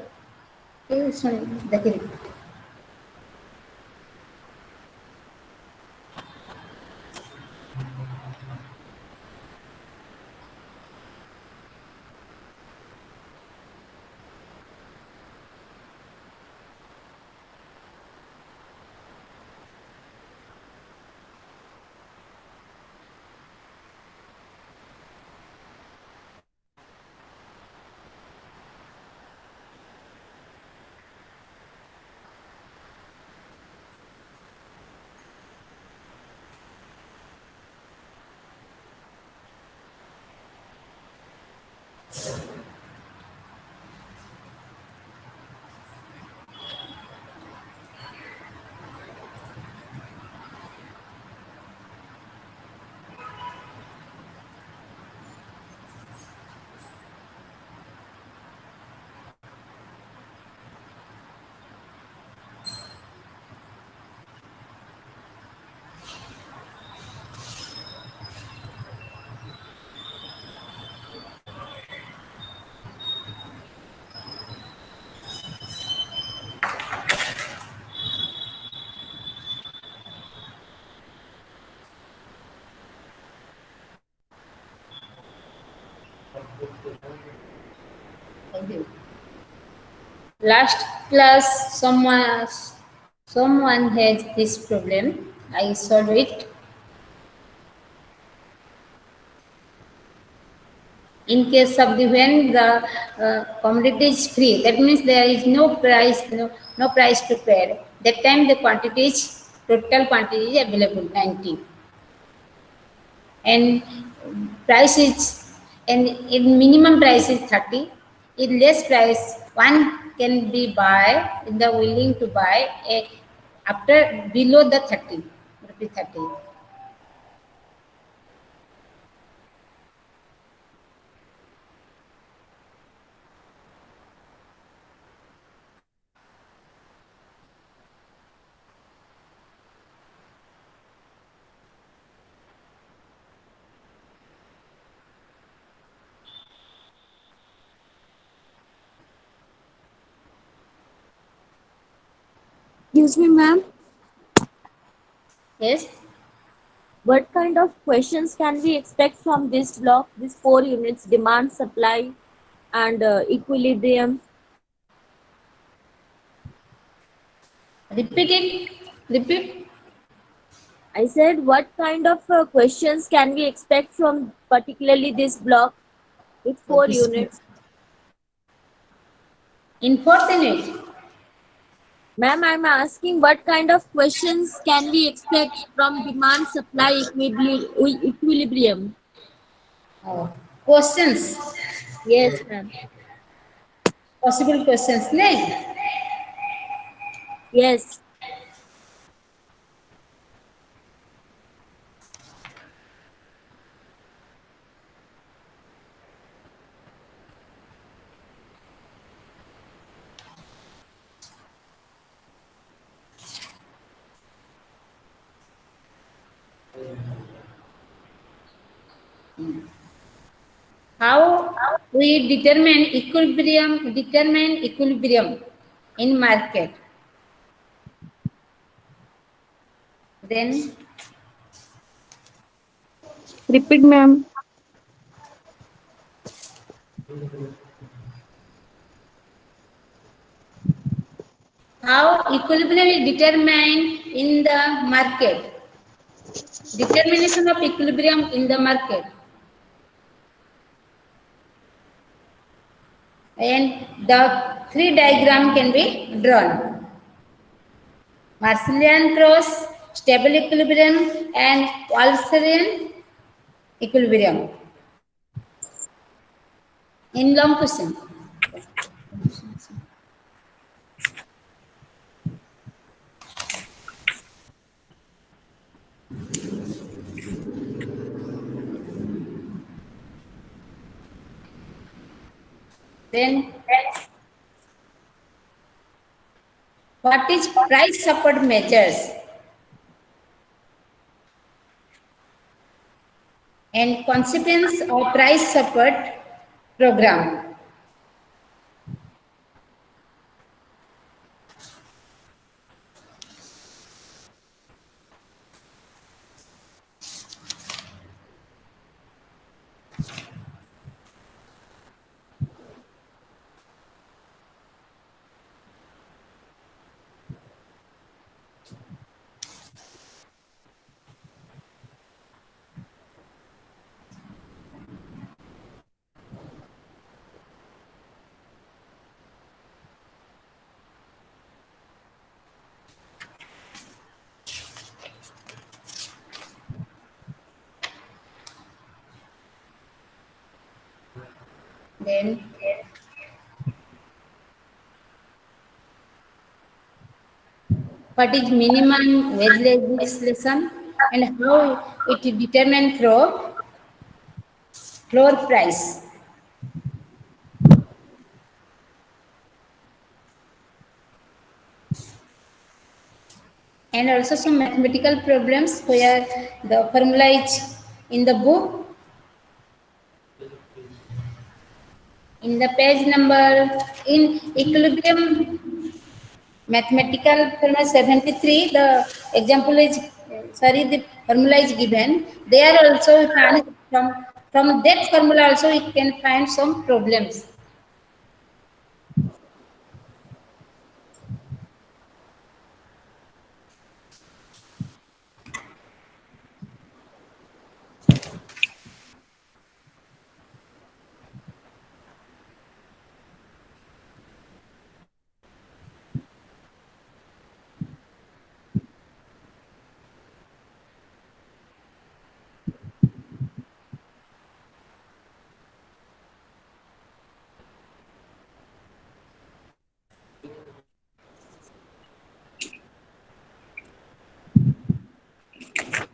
last class someone has this problem. I solved it. In case of the when the commodity is free, that means there is no price, no price to pay. That time the quantity is total quantity is available 90, and price is and if minimum price is 30, if less price one can be buy in the willing to buy a, after below the 30 rupees 30. Excuse me, ma'am. Yes, What kind of questions can we expect from this block? These four units: demand, supply, and equilibrium. repeat it, repeat. I said, what kind of questions can we expect from particularly this block with Oh, four this units? unfortunate. Ma'am, I'm asking what kind of questions can we expect from demand supply equilibrium? Oh, questions, Yes, ma'am. possible questions, nahi? Yes. How we determine equilibrium in market. Then Repeat, ma'am. how equilibrium is determined in the market. Determination of equilibrium in the market. And the three diagram can be drawn. Marshallian cross, stable equilibrium, and Walserian equilibrium. In long question. Then what is price support measures and consequence of price support program? Then what is minimum wage legislation and how it is determined through floor price. And also some mathematical problems where the formula is in the book in the page number in equilibrium mathematical formula 73 the example is sorry the formula is given there also we find from that formula also we can find some problems.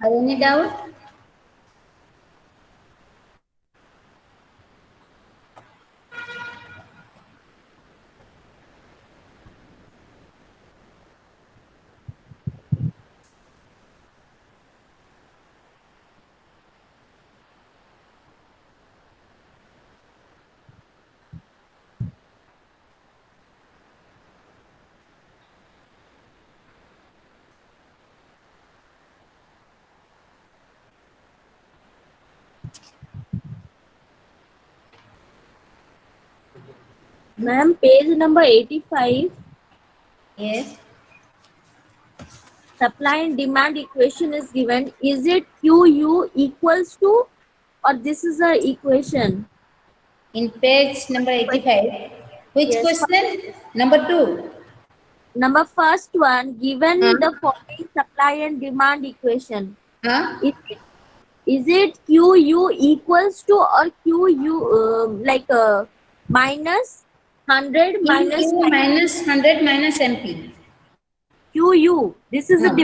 Are any doubt? Ma'am, page number 85, Yes. supply and demand equation is given. Is it QU equals to, or this is a equation? In page number 85. Which Yes. question? Number 2. Number first one, Huh? given the following supply and demand equation, Huh? is it QU equals to or QU minus 100 minus Q minus 100 minus MP. QU? This is a Huh.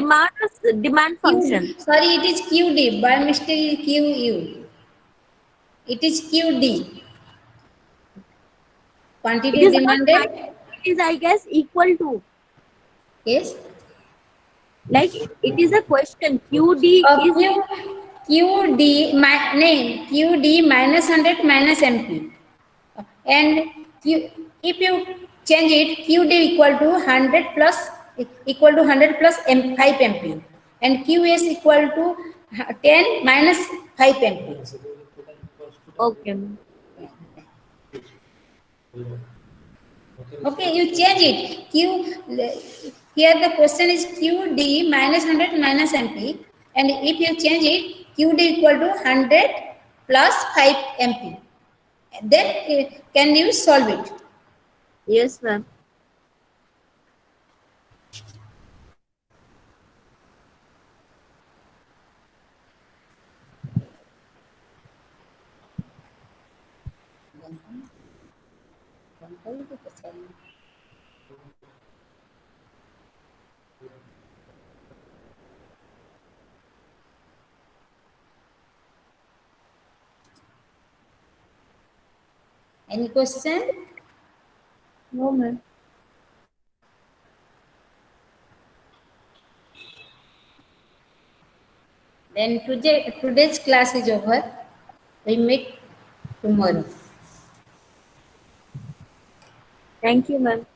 demand function. Sorry, it is QD. By mistake, QU. It is QD. It Quantity is not demanded. minus. It is, I guess, equal to. Yes. Like it is a question. QD is Q, QD minus 100 minus MP. And if you change it, QD equal to 100 plus equal to 100 plus 5 MP. And QS equal to 10 minus 5 MP. okay. Okay, you change it. Here the question is QD minus 100 minus MP. And if you change it, QD equal to 100 plus 5 MP. Then can you solve it? Yes, ma'am. Any question? No, ma'am. Then today's class is over. We meet tomorrow. Thank you, ma'am.